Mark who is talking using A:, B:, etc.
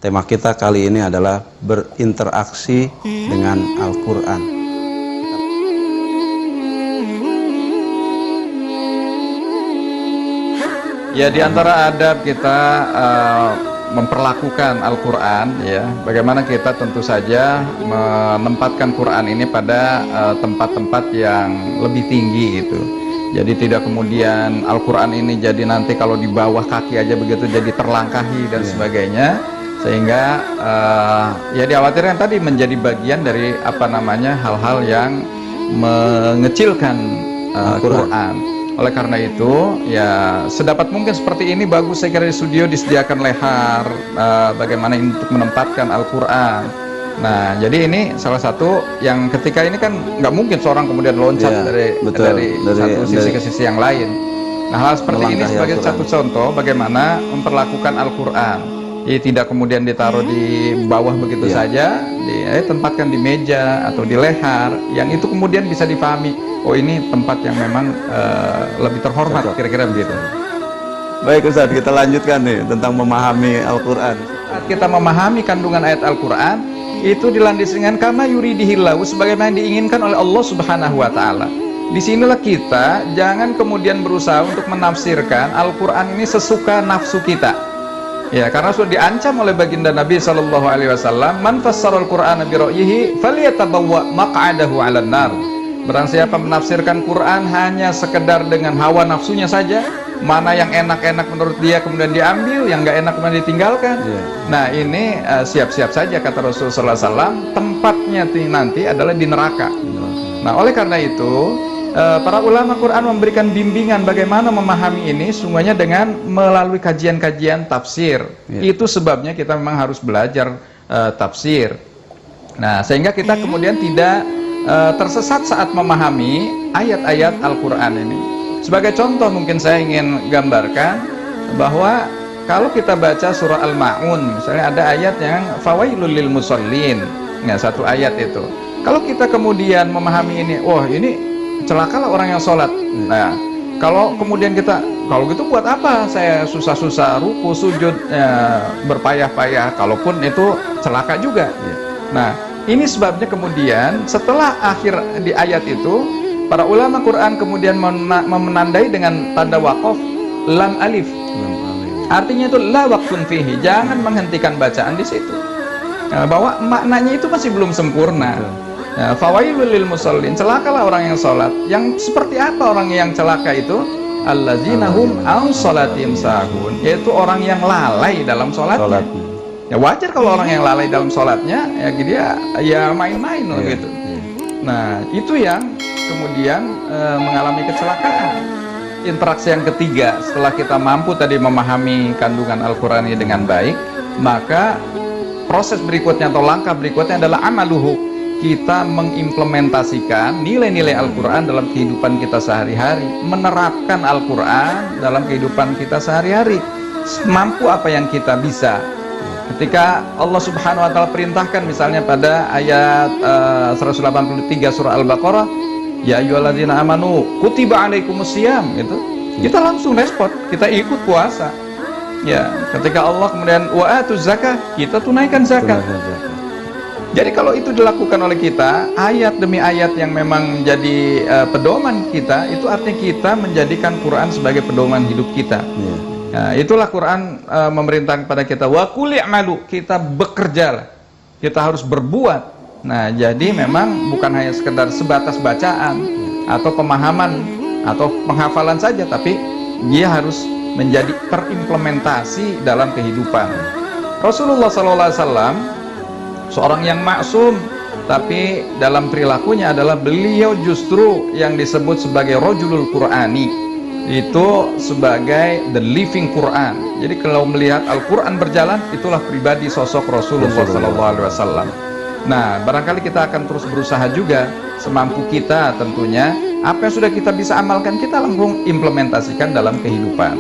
A: Tema kita kali ini adalah berinteraksi dengan Al-Quran.
B: Ya, di antara adab kita memperlakukan Al-Quran, ya, bagaimana kita tentu saja menempatkan Quran ini pada tempat-tempat yang lebih tinggi gitu. Jadi tidak kemudian Al-Quran ini jadi nanti kalau di bawah kaki aja begitu jadi terlangkahi dan sebagainya, sehingga ya dikhawatirkan tadi menjadi bagian dari hal-hal yang mengecilkan Al-Quran. Oleh karena itu, ya sedapat mungkin seperti ini bagus saya kira di studio disediakan lehar bagaimana untuk menempatkan Al-Quran. Nah, jadi ini salah satu yang ketika ini kan nggak mungkin seorang kemudian loncat dari satu sisi ke sisi yang lain. Nah, hal seperti ini sebagai satu contoh bagaimana memperlakukan Al-Quran. Jadi tidak kemudian ditaruh di bawah begitu saja, tempatkan di meja atau di leher, yang itu kemudian bisa dipahami, oh ini tempat yang memang lebih terhormat, kira-kira begitu.
A: Baik Ustaz, kita lanjutkan nih tentang memahami Al-Quran.
B: Saat kita memahami kandungan ayat Al-Quran, itu dilandasi dengan kama yuridihillahu, sebagaimana diinginkan oleh Allah Subhanahu wa Ta'ala. Disinilah kita jangan kemudian berusaha untuk menafsirkan Al-Quran ini sesuka nafsu kita. Ya, karena sudah diancam oleh baginda Nabi sallallahu alaihi wasallam, man fassara al-Qur'ana bi ra'yihi falyatabawwa maq'adahu 'alan nar. Barang siapa menafsirkan Quran hanya sekedar dengan hawa nafsunya saja, mana yang enak-enak menurut dia kemudian diambil, yang enggak enak kemudian ditinggalkan. Nah, ini siap-siap saja kata Rasulullah sallallahu alaihi wasallam, tempatnya nanti adalah di neraka. Nah, oleh karena itu para ulama Quran memberikan bimbingan bagaimana memahami ini, semuanya dengan melalui kajian-kajian tafsir. Itu sebabnya kita memang harus belajar tafsir. Nah, sehingga kita kemudian tidak tersesat saat memahami ayat-ayat Al-Quran ini. Sebagai contoh mungkin saya ingin gambarkan bahwa kalau kita baca surah Al-Ma'un, misalnya ada ayat yang fawailul lil musallin, nah satu ayat itu. Kalau kita kemudian memahami ini, wah ini celakalah orang yang sholat. Nah, kalau kemudian kita, kalau gitu buat apa saya susah-susah ruku, sujud, berpayah-payah, kalaupun itu celaka juga. Nah, ini sebabnya kemudian setelah akhir di ayat itu, para ulama Quran kemudian menandai dengan tanda waqaf lam alif. Artinya itu la waqfun fihi, jangan menghentikan bacaan di situ. Nah, bahwa maknanya itu masih belum sempurna. Fawailul lil musallin, celakalah orang yang sholat. Yang seperti apa orang yang celaka itu? Allazina hum an sholatihim sahun, yaitu orang yang lalai dalam sholatnya. Ya wajar kalau orang yang lalai dalam sholatnya, ya dia ya main-main gitu. Nah, itu yang kemudian mengalami kecelakaan. Interaksi yang ketiga, setelah kita mampu tadi memahami kandungan Al-Quran ini dengan baik, maka proses berikutnya atau langkah berikutnya adalah amaluhu. Kita mengimplementasikan nilai-nilai Al-Quran dalam kehidupan kita sehari-hari, menerapkan Al-Quran dalam kehidupan kita sehari-hari semampu apa yang kita bisa. Ketika Allah Subhanahu wa Ta'ala perintahkan misalnya pada ayat 183 surah Al-Baqarah, ya ayyuhalladzina amanu kutiba alaikumusiyam, gitu, kita langsung respon, kita ikut puasa. Ya, ketika Allah kemudian wa atuz zakah, kita tunaikan zakat. Jadi kalau itu dilakukan oleh kita, ayat demi ayat yang memang menjadi pedoman kita, itu artinya kita menjadikan Quran sebagai pedoman hidup kita. Nah, itulah Quran memerintahkan kepada kita, wa qul i'malu, kita bekerjalah, kita harus berbuat. Nah, jadi memang bukan hanya sekedar sebatas bacaan atau pemahaman atau penghafalan saja, tapi dia harus menjadi terimplementasi dalam kehidupan. Rasulullah SAW seorang yang maksum, tapi dalam perilakunya adalah beliau justru yang disebut sebagai rajulul Qur'ani, itu sebagai the living Quran. Jadi kalau melihat Al-Quran berjalan, itulah pribadi sosok Rasulullah SAW. Nah, barangkali kita akan terus berusaha juga semampu kita tentunya, apa yang sudah kita bisa amalkan kita langsung implementasikan dalam kehidupan.